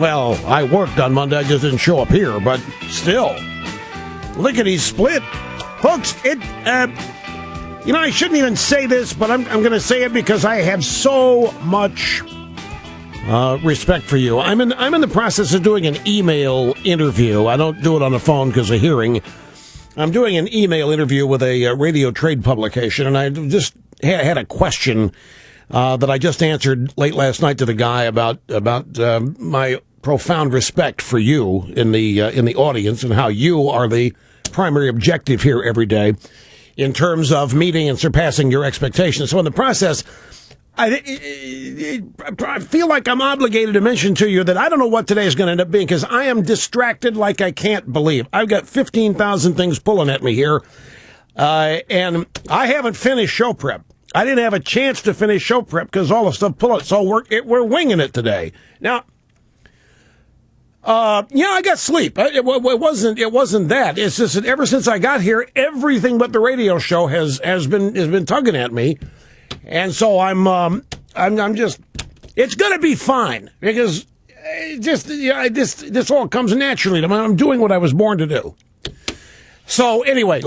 Well, I worked on Monday. I just didn't show up here, but still. Lickety-split. Folks, I shouldn't even say this, but I'm going to say it because I have so much respect for you. I'm in the process of doing an email interview. I don't do it on the phone because of hearing. I'm doing an email interview with a radio trade publication, and I just had a question that I just answered late last night to the guy about my profound respect for you in the audience and how you are the primary objective here every day in terms of meeting and surpassing your expectations. So in the process, I feel like I'm obligated to mention to you that I don't know what today is going to end up being because I am distracted like I can't believe. I've got 15,000 things pulling at me here, and I haven't finished show prep. I didn't have a chance to finish show prep because all the stuff pulling. So we're winging it today. Now, I got sleep. It wasn't that. It's just that ever since I got here, everything but the radio show has been tugging at me. And so I'm just, it's going to be fine because this all comes naturally to me. I'm doing what I was born to do. So anyway,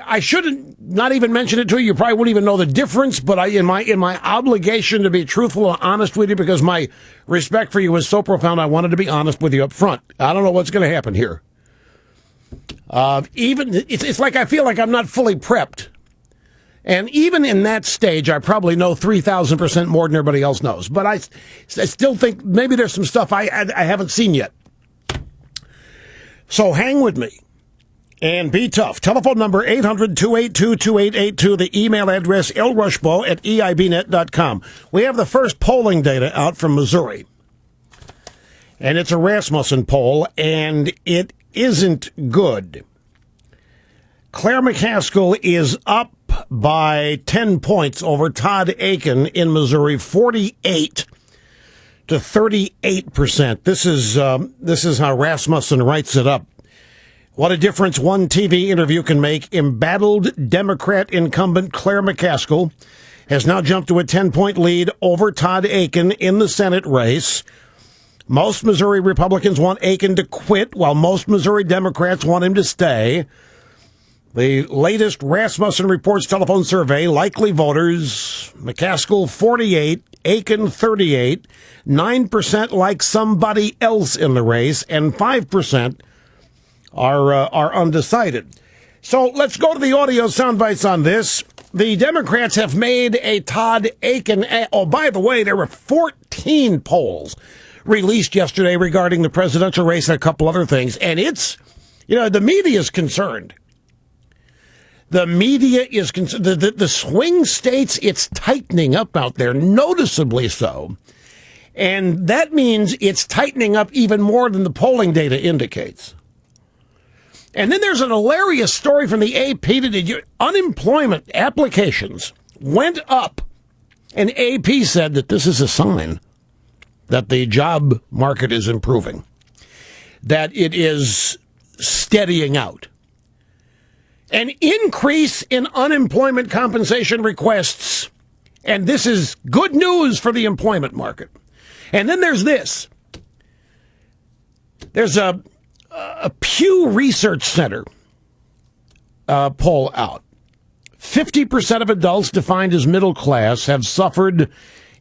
I shouldn't not even mention it to you. You probably wouldn't even know the difference, but in my obligation to be truthful and honest with you because my respect for you is so profound, I wanted to be honest with you up front. I don't know what's going to happen here. It's like I feel like I'm not fully prepped. And even in that stage, I probably know 3,000% more than everybody else knows. But I still think maybe there's some stuff I haven't seen yet. So hang with me and be tough. Telephone number 800-282-2882. The email address lrushbo@eibnet.com. We have the first polling data out from Missouri. And it's a Rasmussen poll, and it isn't good. Claire McCaskill is up by 10 points over Todd Akin in Missouri, 48 to 38%. This is how Rasmussen writes it up. What a difference one TV interview can make. Embattled Democrat incumbent Claire McCaskill has now jumped to a 10-point lead over Todd Akin in the Senate race. Most Missouri Republicans want Akin to quit, while most Missouri Democrats want him to stay. The latest Rasmussen Reports telephone survey, likely voters, McCaskill 48, Akin 38, 9% like somebody else in the race, and 5% are undecided. So let's go to the audio soundbites on this. The Democrats have made a Todd Akin. Oh, by the way, there were 14 polls released yesterday regarding the presidential race and a couple other things. And it's, the media is concerned. The media is concerned. The swing states, it's tightening up out there, noticeably so. And that means it's tightening up even more than the polling data indicates. And then there's an hilarious story from the AP that unemployment applications went up. And AP said that this is a sign that the job market is improving, that it is steadying out. An increase in unemployment compensation requests, and this is good news for the employment market. And then there's this. There's a Pew Research Center poll out. 50% of adults defined as middle class have suffered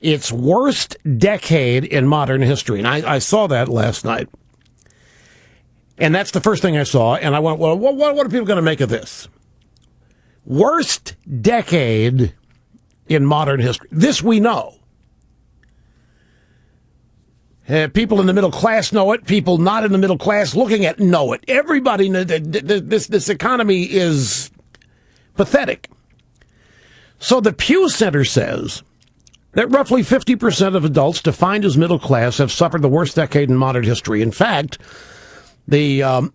its worst decade in modern history. And I saw that last night. And that's the first thing I saw. And I went, well, what are people going to make of this? Worst decade in modern history. This we know. People in the middle class know it. People not in the middle class looking at know it. Everybody knows this economy is pathetic. So the Pew Center says that roughly 50% of adults defined as middle class have suffered the worst decade in modern history. In fact, the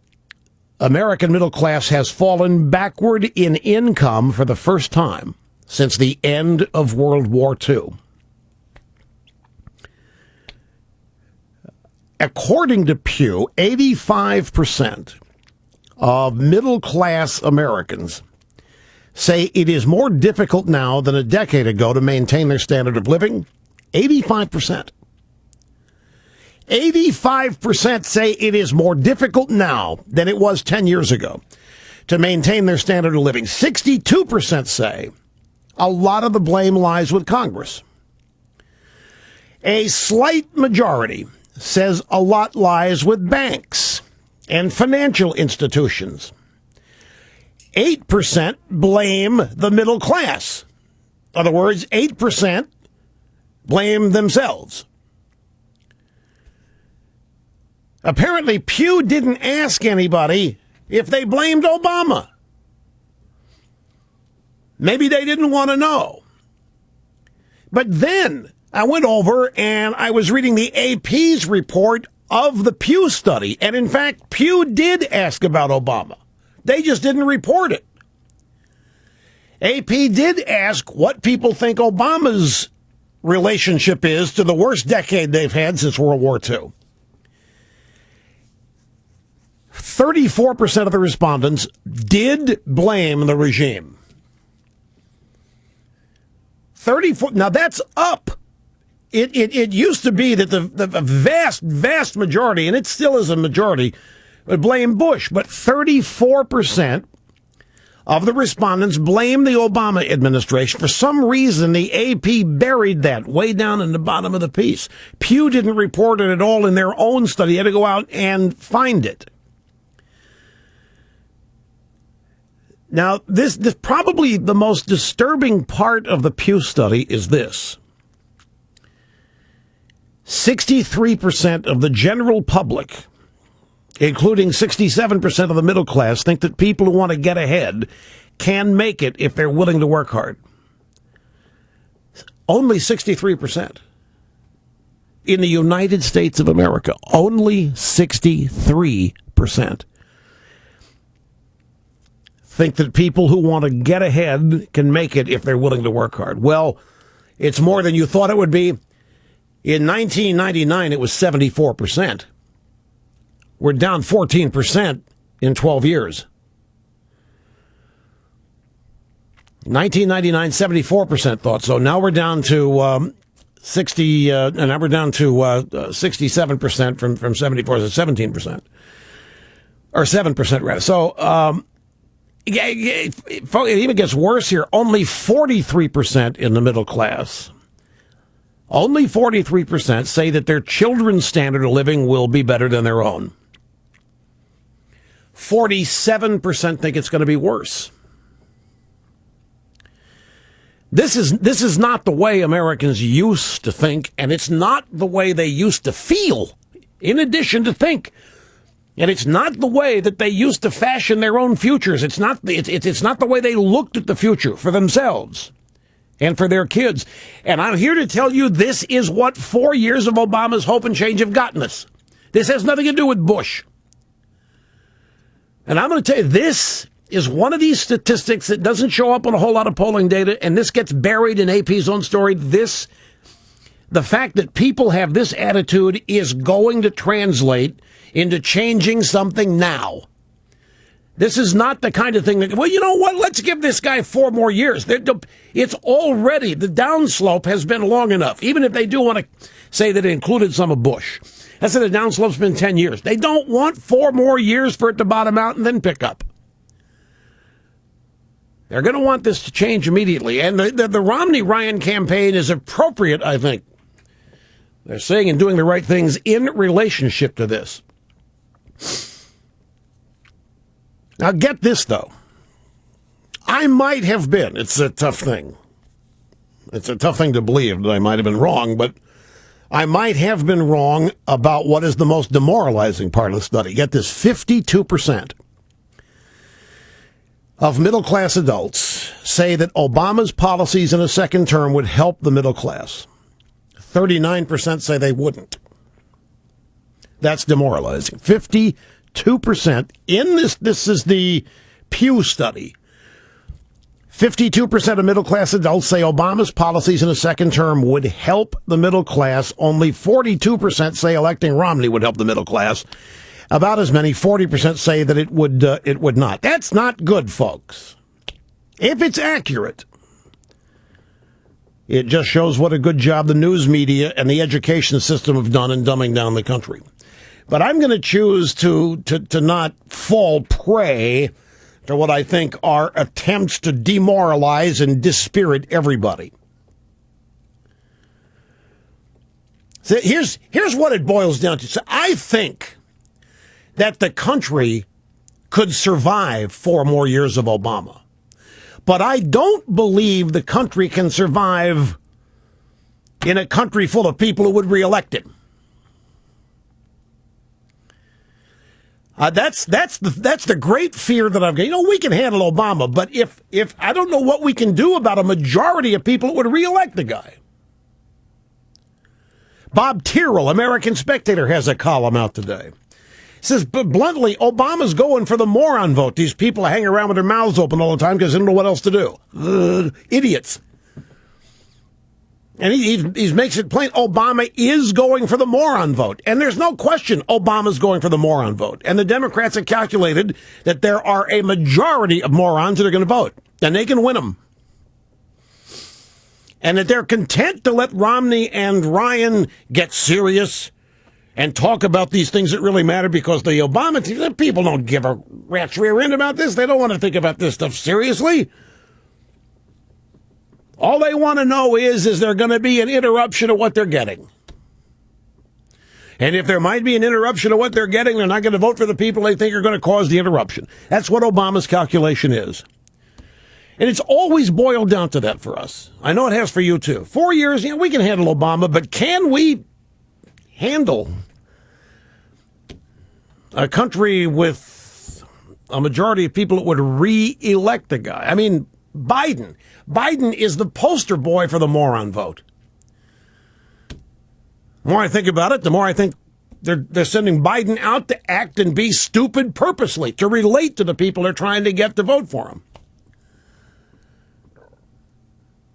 American middle class has fallen backward in income for the first time since the end of World War II. According to Pew, 85% of middle-class Americans say it is more difficult now than a decade ago to maintain their standard of living. 85%. 85% say it is more difficult now than it was 10 years ago to maintain their standard of living. 62% say a lot of the blame lies with Congress. A slight majority says a lot lies with banks and financial institutions. 8% blame the middle class. In other words, 8% blame themselves. Apparently, Pew didn't ask anybody if they blamed Obama. Maybe they didn't want to know. But then I went over and I was reading the AP's report of the Pew study. And in fact, Pew did ask about Obama. They just didn't report it. AP did ask what people think Obama's relationship is to the worst decade they've had since World War II. 34% of the respondents did blame the regime. 34. Now that's up. It used to be that the vast majority, and it still is a majority, would blame Bush, but 34% of the respondents blame the Obama administration. For some reason, the AP buried that way down in the bottom of the piece. Pew didn't report it at all in their own study. They had to go out and find it. Now, this probably the most disturbing part of the Pew study is this. 63% of the general public, including 67% of the middle class, think that people who want to get ahead can make it if they're willing to work hard. Only 63%. In the United States of America, only 63% think that people who want to get ahead can make it if they're willing to work hard. Well, it's more than you thought it would be. In 1999, it was 74%. We're down 14% in 12 years. 1999, 74% thought so. Now we're down to 67% from 74 to 17%. Or 7% rather. So, it even gets worse here. Only 43% in the middle class. Only 43% say that their children's standard of living will be better than their own. 47% think it's going to be worse. This is not the way Americans used to think, and it's not the way they used to feel, in addition to think. And it's not the way that they used to fashion their own futures. It's not the way they looked at the future for themselves and for their kids. And I'm here to tell you this is what 4 years of Obama's hope and change have gotten us. This has nothing to do with Bush. And I'm going to tell you, this is one of these statistics that doesn't show up on a whole lot of polling data, and this gets buried in AP's own story. The fact that people have this attitude is going to translate into changing something now. This is not the kind of thing that, well, you know what, let's give this guy 4 more years. It's already, the downslope has been long enough, even if they do want to say that it included some of Bush. I said the downslope's been 10 years. They don't want 4 more years for it to bottom out and then pick up. They're going to want this to change immediately. And the Romney-Ryan campaign is appropriate, I think. They're saying and doing the right things in relationship to this. Now, get this, though. I might have been. It's a tough thing. It's a tough thing to believe that I might have been wrong, but I might have been wrong about what is the most demoralizing part of the study. Get this, 52% of middle-class adults say that Obama's policies in a second term would help the middle class. 39% say they wouldn't. That's demoralizing. 52% in this is the Pew study. 52% of middle-class adults say Obama's policies in a second term would help the middle class. Only 42% say electing Romney would help the middle class. About as many, 40%, say that it would not. That's not good, folks. If it's accurate, It just shows what a good job the news media and the education system have done in dumbing down the country. But I'm going to choose to not fall prey to what I think are attempts to demoralize and dispirit everybody. So here's what it boils down to. So I think that the country could survive 4 more years of Obama. But I don't believe the country can survive in a country full of people who would reelect him. That's the great fear that I've got. You know, we can handle Obama, but if I don't know what we can do about a majority of people who would reelect the guy. Bob Tyrrell, American Spectator, has a column out today. Says bluntly, Obama's going for the moron vote. These people hang around with their mouths open all the time because they don't know what else to do. Idiots. And he makes it plain, Obama is going for the moron vote. And there's no question Obama's going for the moron vote. And the Democrats have calculated that there are a majority of morons that are going to vote. And they can win them. And that they're content to let Romney and Ryan get serious and talk about these things that really matter, because the Obama team, people don't give a rat's rear end about this. They don't want to think about this stuff seriously. All they want to know is there going to be an interruption of what they're getting? And if there might be an interruption of what they're getting, they're not going to vote for the people they think are going to cause the interruption. That's what Obama's calculation is. And it's always boiled down to that for us. I know it has for you, too. 4 years, we can handle Obama, but can we handle a country with a majority of people that would re-elect the guy? I mean, Biden is the poster boy for the moron vote. The more I think about it, the more I think they're sending Biden out to act and be stupid purposely, to relate to the people they're trying to get to vote for him.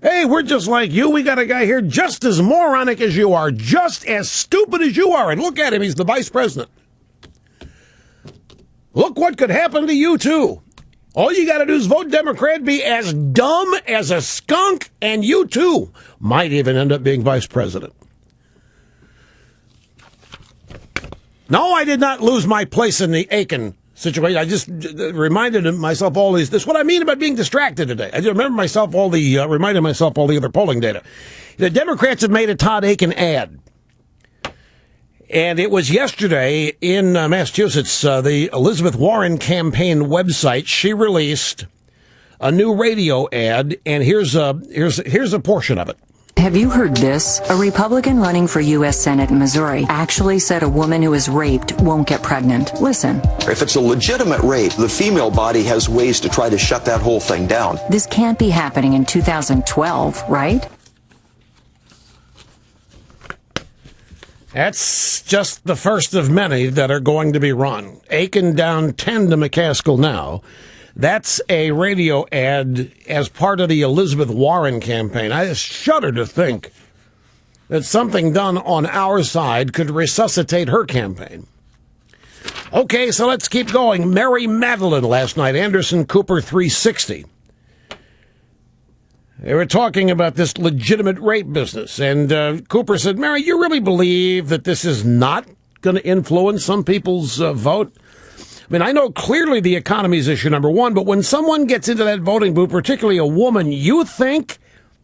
Hey, we're just like you. We got a guy here just as moronic as you are, just as stupid as you are. And look at him. He's the vice president. Look what could happen to you, too. All you got to do is vote Democrat, be as dumb as a skunk, and you, too, might even end up being vice president. No, I did not lose my place in the Akin situation. I just reminded myself all these. This is what I mean about being distracted today. I just reminded myself all the other polling data. The Democrats have made a Todd Akin ad. And it was yesterday in Massachusetts, the Elizabeth Warren campaign website. She released a new radio ad, and here's a portion of it. Have you heard this? A Republican running for U.S. Senate in Missouri actually said a woman who is raped won't get pregnant. Listen. If it's a legitimate rape, the female body has ways to try to shut that whole thing down. This can't be happening in 2012, right? That's just the first of many that are going to be run. Akin down 10 to McCaskill now. That's a radio ad as part of the Elizabeth Warren campaign. I shudder to think that something done on our side could resuscitate her campaign. Okay, so let's keep going. Mary Madeline last night, Anderson Cooper 360. They were talking about this legitimate rape business, and Cooper said, Mary, you really believe that this is not going to influence some people's vote? I mean, I know clearly the economy is issue number one, but when someone gets into that voting booth, particularly a woman, you think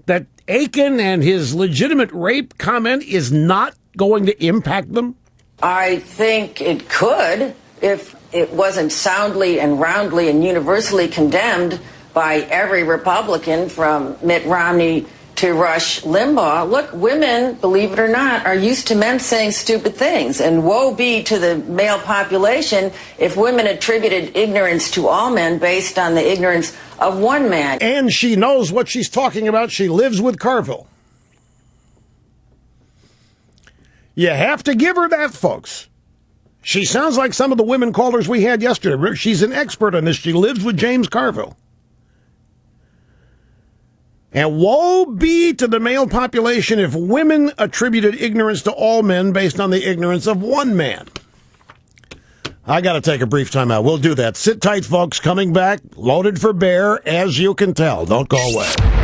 that Akin and his legitimate rape comment is not going to impact them? I think it could if it wasn't soundly and roundly and universally condemned by every Republican from Mitt Romney to Rush Limbaugh. Look, women, believe it or not, are used to men saying stupid things. And woe be to the male population if women attributed ignorance to all men based on the ignorance of one man. And she knows what she's talking about. She lives with Carville. You have to give her that, folks. She sounds like some of the women callers we had yesterday. She's an expert on this. She lives with James Carville. And woe be to the male population if women attributed ignorance to all men based on the ignorance of one man. I got to take a brief time out. We'll do that. Sit tight, folks. Coming back, loaded for bear, as you can tell. Don't go away.